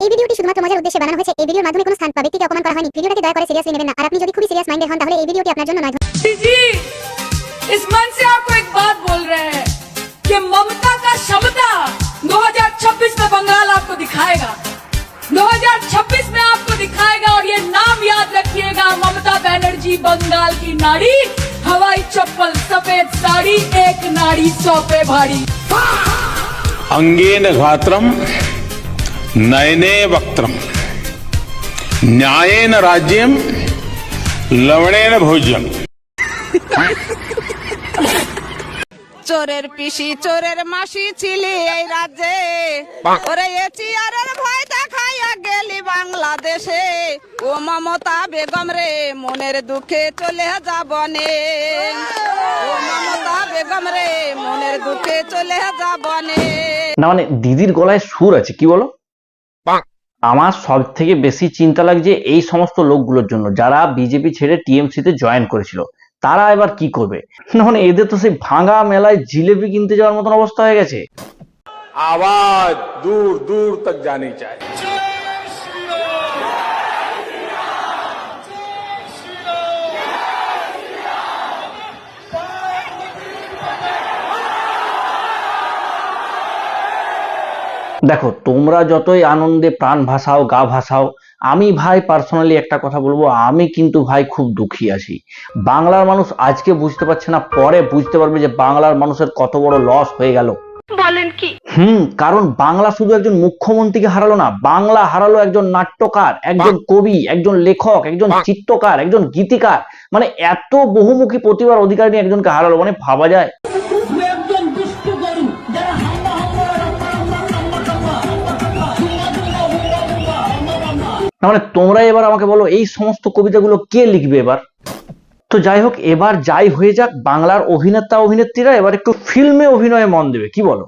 এই ভিডিওটি শুধুমাত্র মজার উদ্দেশ্যে বানানো হয়েছে। এই ভিডিওর মাধ্যমে কোনো স্থান বা ব্যক্তিকে অপমান করা হয়নি। ভিডিওটাকে দয়া করে সিরিয়াসলি নেবেন না। আর আপনি যদি খুবই সিরিয়াস মাইন্ডেড হন তাহলে এই ভিডিওটি আপনার জন্য নয়। जी इस मन से आपको एक बात बोल रहे हैं कि ममता का क्षमता 2026 में बंगाल आपको दिखाएगा। 2026 में आपको दिखाएगा और ये नाम याद रखिएगा, ममता बनर्जी बंगाल की नारी, हवाई चप्पल सफेद साड़ी, एक नाड़ी 100 पे भारी। अंगेन घात्रम नयने वक्त्रम न्यायेन राज्यम लवणेन भोज्यम। চোরের পিসি চোরের মাসি ছিলি এই রাজ্যে, ওরে এ চিয়ারের ভয় দেখাইয়া গেলি বাংলাদেশে। ও মমতা বেগম রে মনের দুঃখে চলে যাবনে, ও মমতা বেগম রে মনের দুঃখে চলে যাবনে। না মানে দিদির গলায় সুর আছে কি বলো। আমার সব থেকে বেশি চিন্তা লাগছে এই সমস্ত লোকগুলোর জন্য যারা বিজেপি ছেড়ে টিএমসি তে জয়েন করেছিল। তারা এবার কি করবে? না মানে এদের তো সেই ভাঙা মেলায় জিলেপি কিনতে যাওয়ার মতন অবস্থা হয়ে গেছে। आवाज दूर दूर तक जानी चाहिए। দেখো তোমরা যতই আনন্দে প্রাণ ভাসাও গা ভাসাও, আমি ভাই পার্সোনালি একটা কথা বলবো, আমি কিন্তু ভাই খুব দুঃখী আছি। বাংলার মানুষ আজকে বুঝতে পারছে না, পরে বুঝতে পারবে যে বাংলার মানুষের কত বড় লস হয়ে গেল। বলেন কি? কারণ বাংলা শুধু একজন মুখ্যমন্ত্রীকে হারালো না, বাংলা হারালো একজন নাট্যকার, একজন কবি, একজন লেখক, একজন চিত্রকার, একজন গীতিকার, মানে এত বহুমুখী প্রতিভার অধিকারী নিয়ে একজনকে হারালো, মানে ভাবা যায়। মানে তোমরা এবার আমাকে বলো এই সমস্ত কবিতাগুলো কে লিখবে এবার? তো যাই হোক, এবার যাই হয়ে যাক, বাংলার অভিনেতা অভিনেত্রীরা এবার একটু ফিল্মে অভিনয়ে মন দেবে, কি বলো?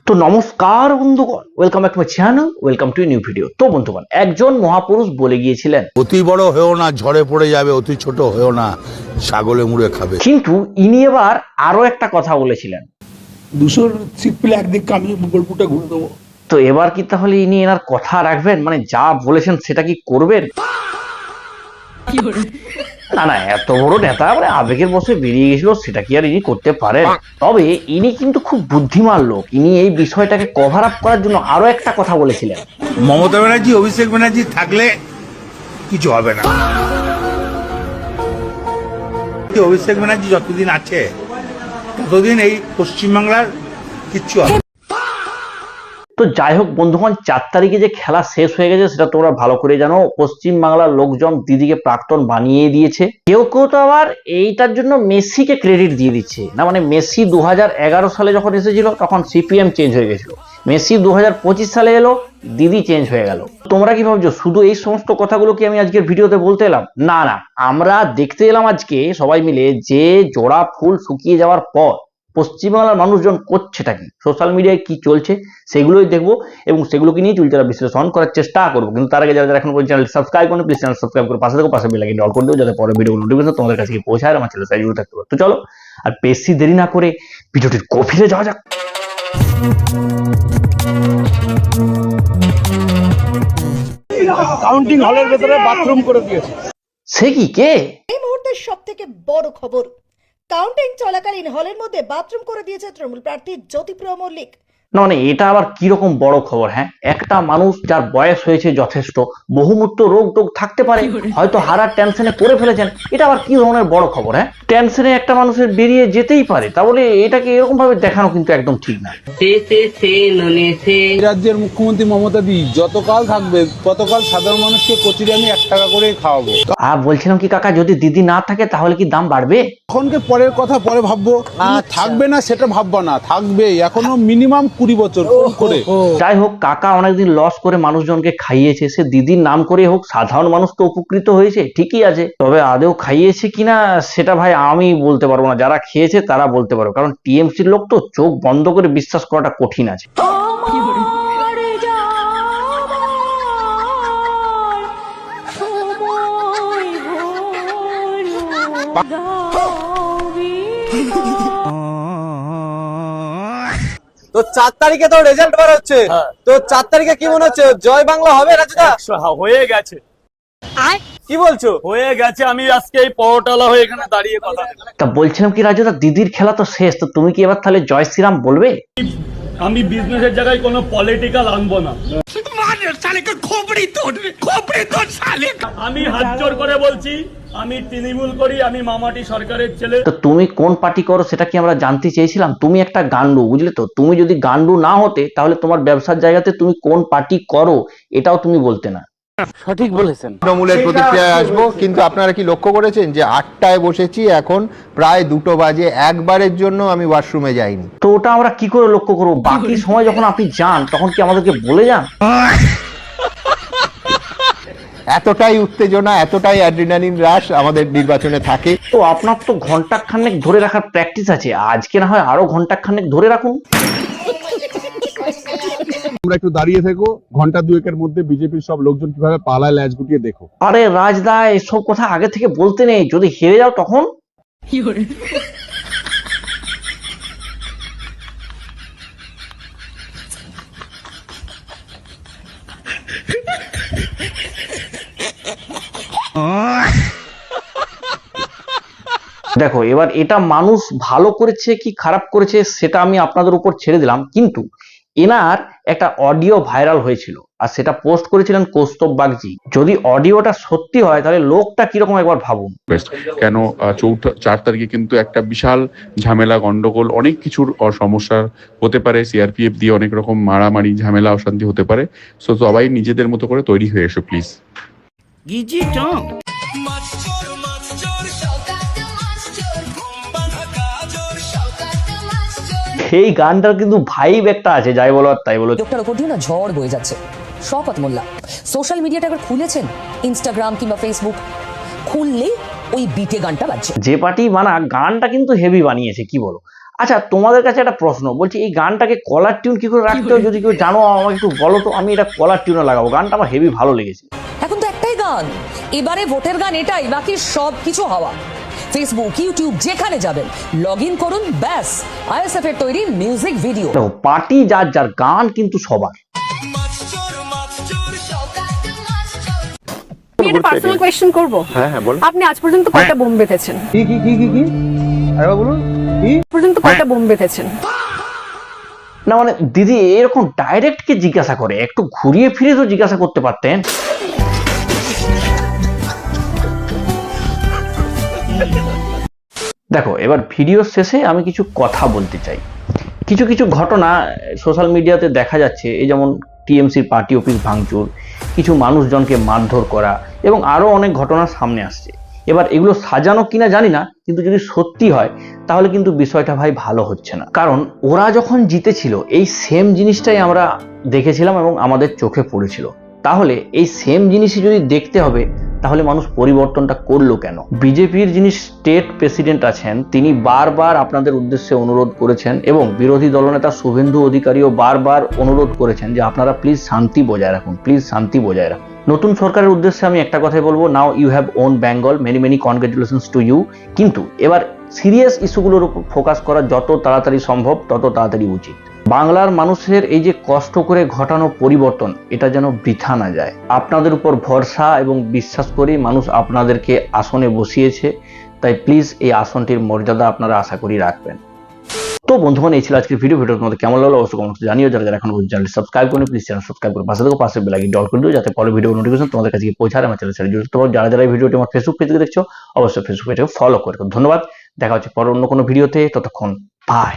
তো নমস্কার বন্ধুগণ, welcome back to my channel, welcome to new video. তো বন্ধুগণ, একজন মহাপুরুষ বলে গিয়েছিলেন, অতি বড় হয়েও না ঝড়ে পড়ে যাবে, অতি ছোট হয়েও না ছাগলে মুড়ে খাবে। কিন্তু ইনি এবার আরো একটা কথা বলেছিলেন, 200 সিট পেলে একদিক আমি গল্পটা ঘুরে দেবো। তো এবার কি তাহলে ইনি এনার কথা রাখবেন? মানে যা বলেছেন সেটা কি করবেন? না না, এত বড় নেতা মানে আবেগের বসে বেরিয়ে গেছিল, সেটা কি আর ইনি করতে পারেন? তবে ইনি কিন্তু খুব বুদ্ধিমান লোক। ইনি এই বিষয়টাকে কভার আপ করার জন্য আরো একটা কথা বলেছিলেন, মমতা ব্যানার্জি অভিষেক ব্যানার্জি থাকলে কিছু হবে না। অভিষেক ব্যানার্জি যতদিন আছে ততদিন এই পশ্চিমবাংলার কিচ্ছু হবে। তো যাই হোক বন্ধুগণ, 4 তারিখে যে খেলা শেষ হয়ে গেছে সেটা তোমরা ভালো করে জানো। পশ্চিম বাংলার লোকজন দিদিকে প্রাক্তন বানিয়ে দিয়েছে। কেউ কেউ তো আবার এইটার জন্য মেসিকে ক্রেডিট দিয়ে দিচ্ছে। না মানে মেসি 2011 সালে যখন এসেছিল তখন সিপিএম চেঞ্জ হয়ে গেছিল, মেসি 2025 সালে এলো, দিদি চেঞ্জ হয়ে গেল। তোমরা কি ভাবছো শুধু এই সমস্ত কথাগুলো কি আমি আজকের ভিডিওতে বলতে এলাম? না না, আমরা দেখতে এলাম আজকে সবাই মিলে যে জোড়া ফুল শুকিয়ে যাওয়ার পর পশ্চিমবাংলার মানুষজন করছেটা কি, সোশ্যাল মিডিয়ায় কি চলছে সেগুলোই দেখবো এবং সেগুলোকে নিয়ে চুলচারা বিশ্লেষণ করার চেষ্টা করবো। কিন্তু তার আগে যারা যারা এখন পর্যন্ত চ্যানেল সাবস্ক্রাইব করেন প্লিজ চ্যানেল সাবস্ক্রাইব করে পাশে থেকে পাশে বেল আইকনটি অল করে দিও, যাতে পরে ভিডিওগুলো নোটিফিকেশন তোমাদের কাছে গিয়ে পৌঁছায় আর আমার চ্যানেল সাইজগুলো থাকতে পারে। তো চলো আর বেশি দেরি না করে ভিডিওটির গভীরে যাওয়া যাক। কাউন্টিং হলের ভেতরে বাথরুম করে দিয়েছে। সে কি কে? এই মুহূর্তের সবথেকে বড় খবর, কাউন্টিং চলাকালীন হলের মধ্যে বাথরুম করে দিয়েছে তৃণমূল প্রার্থী জ্যোতিপ্রিয় মল্লিক। না মানে এটা আবার কিরকম বড় খবর? হ্যাঁ, একটা মানুষ যার বয়স হয়েছে যথেষ্ট, বহুমূত্র রোগ টোগ থাকতে পারে, হয়তো হারার টেনশনে পড়ে ফেলেছেন, এটা আবার কি ধরনের বড় খবর? হ্যাঁ, টেনশনে একটা মানুষের বেরিয়ে যেতেই পারে, তাহলে এটাকে এরকম ভাবে দেখানো কিন্তু একদম ঠিক না। রাজ্যের মুখ্যমন্ত্রী মমতা দি যতকাল থাকবে ততকাল সাধারণ মানুষকে কচুরি আমি 1 টাকা করে খাওয়াবো। আর বলছিলাম কি কাকা, যদি দিদি না থাকে তাহলে কি দাম বাড়বে? এখনকে পরের কথা পরে ভাববো, থাকবে না সেটা ভাববো না, থাকবে এখনো মিনিমাম 20 বছর করে। যাই হোক, কাকা অনেকদিন লস করে মানুষজনকে খাইয়েছে, সে দিদির নাম করে হোক, সাধারণ মানুষ তো উপকৃত হয়েছে ঠিকই আছে, তবে আদেও খাইয়েছে কিনা সেটা ভাই আমি বলতে পারবো না, যারা খেয়েছে তারা বলতে পারবো, কারণ টিএমসির লোক তো চোখ বন্ধ করে বিশ্বাস করাটা কঠিন আছে। তো 4 তারিখে তো রেজাল্ট বার হচ্ছে, তো 4 তারিখে কি মনে হচ্ছে, জয় বাংলা হবে রাজুদা? হয়ে গেছে, কি বলছো? হয়ে গেছে। আমি আজকে এই পরোটালা হয়ে এখানে দাঁড়িয়ে কথা বলছি। তা বলছিলাম কি রাজুদা, দিদির খেলা তো শেষ, তো তুমি কি এবার তাহলে জয় শ্রীরাম বলবে? আমি বিজনেসের জায়গায় কোনো পলিটিক্যাল আনবো না। আমি হাত জোর করে বলছি, আমি তৃণমূল করি, আমি মামাটি সরকারের ছেলে। তো তুমি কোন পার্টি করো সেটা কি আমরা জানতে চেয়েছিলাম? তুমি একটা গান্ডু, বুঝলে তো? তুমি যদি গান্ডু না হতে তাহলে তোমার ব্যবসার জায়গাতে তুমি কোন পার্টি করো এটাও তুমি বলতে না। সঠিক বলেছেন। তৃণমূলের প্রতিক্রিয়ায় আসবো, কিন্তু আপনারা কি লক্ষ্য করেছেন যে 8টায় বসেছি, এখন প্রায় 2টো বাজে, একবারের জন্য আমি ওয়াশরুমে যাইনি। তো ওটা আমরা কি করে লক্ষ্য করবো? বাকি সময় যখন আপনি যান তখন কি আমাদেরকে বলে যান? এতটাই উত্তেজনা, এতটাই অ্যাড্রিনালিন রাশ আমাদের নির্বাচনে থাকে। তো আপনার তো ঘন্টা খানেক ধরে রাখার প্র্যাকটিস আছে, আজকে না হয় আরো ঘন্টা খানেক ধরে রাখুন। তোমরা একটু দাঁড়িয়ে থেকো, ঘন্টা দুয়েকের মধ্যে বিজেপির সব লোকজন কিভাবে পালায় ল্যাজ গুটিয়ে দেখো। আরে রাজদা, এসব কথা আগে থেকে বলতে নেই, যদি হেরে যাও তখন। দেখো, এবার এটা মানুষ ভালো করেছে কি খারাপ করেছে সেটা আমি আপনাদের উপর ছেড়ে দিলাম, কিন্তু এনার একটা অডিও ভাইরাল হয়েছিল আর সেটা পোস্ট করেছিলেন কৌস্তব বাগচি। যদি অডিওটা সত্যি হয় তাহলে লোকটা কিরকম একবার ভাবুন। কেন 4 তারিখে কিন্তু একটা বিশাল ঝামেলা, গন্ডগোল, অনেক কিছুর সমস্যা হতে পারে। সিআরপিএফ দিয়ে অনেক রকম মারামারি, ঝামেলা, অশান্তি হতে পারে। সো সবাই নিজেদের মতো করে তৈরি হয়ে এসো প্লিজ। সেই গানটার কিন্তু ভাইব একটা আছে, যাই বলো আর তাই বলো। লোকটার উপর দিয়ে না ঝড় বয়ে যাচ্ছে। শওকত মোল্লা সোশ্যাল মিডিয়াটা একবার খুলেছেন, ইনস্টাগ্রাম কিংবা ফেসবুক খুললেই ওই বিটে গানটা বাজছে। যে পার্টি বানা গানটা কিন্তু হেভি বানিয়েছে, কি বলো? আচ্ছা, তোমাদের কাছে একটা প্রশ্ন, বলছি এই গানটাকে কলার টিউন কি করে রাখতে হয়? যদি কেউ জানো আমাকে একটু বলো তো, আমি এটা কলার টিউনে লাগাবো। গানটা আমার হেভি ভালো লেগেছে। এখন তো একটাই গান, এবারে ভোটের গান এটাই, বাকি সব কিছু হাওয়া। ফেসবুক, ইউটিউব যেখানে যাবেন লগ ইন করুন, ব্যাস আইএসএফ এর তৈরি মিউজিক ভিডিও। দেখো, পার্টি যার যার, গান কিন্তু সবার। আমি একটা পার্সোনাল কোয়েশ্চেন করব। হ্যাঁ হ্যাঁ বলুন। আপনি আজ পর্যন্ত কয়টা বোম বেঁধেছেন? কি কি কি কি কি আরে বলুন, কি পর্যন্ত কয়টা বোম বেঁধেছেন? না মানে দিদি এরকম ডাইরেক্ট কে জিজ্ঞাসা করে, একটু ঘুরিয়ে ফিরে তো জিজ্ঞাসা করতে পারতেন। দেখো, এবার ভিডিওর শেষে আমি কিছু কথা বলতে চাই। কিছু কিছু ঘটনা সোশ্যাল মিডিয়াতে দেখা যাচ্ছে, এই যেমন টিএমসির পার্টি অফিস ভাঙচুর, কিছু মানুষজনকে মারধর করা এবং আরো অনেক ঘটনা সামনে আসছে। এবার এগুলো সাজানো কিনা জানি না, কিন্তু যদি সত্যি হয় তাহলে কিন্তু বিষয়টা ভাই ভালো হচ্ছে না। কারণ ওরা যখন জিতেছিল এই সেম জিনিসটাই আমরা দেখেছিলাম এবং আমাদের চোখে পড়েছিল। তাহলে এই সেম জিনিসই যদি দেখতে হবে তাহলে মানুষ পরিবর্তনটা করলো কেন? বিজেপির যিনি স্টেট প্রেসিডেন্ট আছেন তিনি বারবার আপনাদের উদ্দেশ্যে অনুরোধ করেছেন এবং বিরোধী দলনেতা শুভেন্দু অধিকারীও বারবার অনুরোধ করেছেন যে আপনারা প্লিজ শান্তি বজায় রাখুন, প্লিজ শান্তি বজায় রাখুন। নতুন সরকারের উদ্দেশ্যে আমি একটা কথাই বলবো, now you have won Bengal, many many congratulations to you. কিন্তু এবার সিরিয়াস ইস্যুগুলোর উপর ফোকাস করা যত তাড়াতাড়ি সম্ভব তত তাড়াতাড়ি উচিত। বাংলার মানুষের এই যে কষ্ট করে ঘটানো পরিবর্তন, এটা যেন বৃথা না যায়। আপনাদের উপর ভরসা এবং বিশ্বাস করি মানুষ আপনাদেরকে আসনে বসিয়েছে, তাই প্লিজ এই আসনটির মর্যাদা আপনারা আশা করি রাখবেন। তো বন্ধুগণ, এই ছিল আজকের ভিডিও। তোমাদের কেমন লাগলো অবশ্যই কমেন্টে জানিও। যারা যারা এখন চ্যানেল সাবস্ক্রাইব করেন প্লিজ চ্যানেল সাবস্ক্রাইব করে পাশে দেখো, পাশে বেল আইকনটি অল করে দিও যাতে পরে ভিডিও নোটিফিকেশন তোমাদের কাছে পৌঁছায়। আমার চ্যানেল জুড়ে থাকো। যারা যারা এই ভিডিওটি আমার ফেসবুক পেজ থেকে দেখছো অবশ্যই ফেসবুক পেজে ফলো করে। ধন্যবাদ, দেখা হচ্ছে পরে অন্য কোনো ভিডিওতে, ততক্ষণ বাই।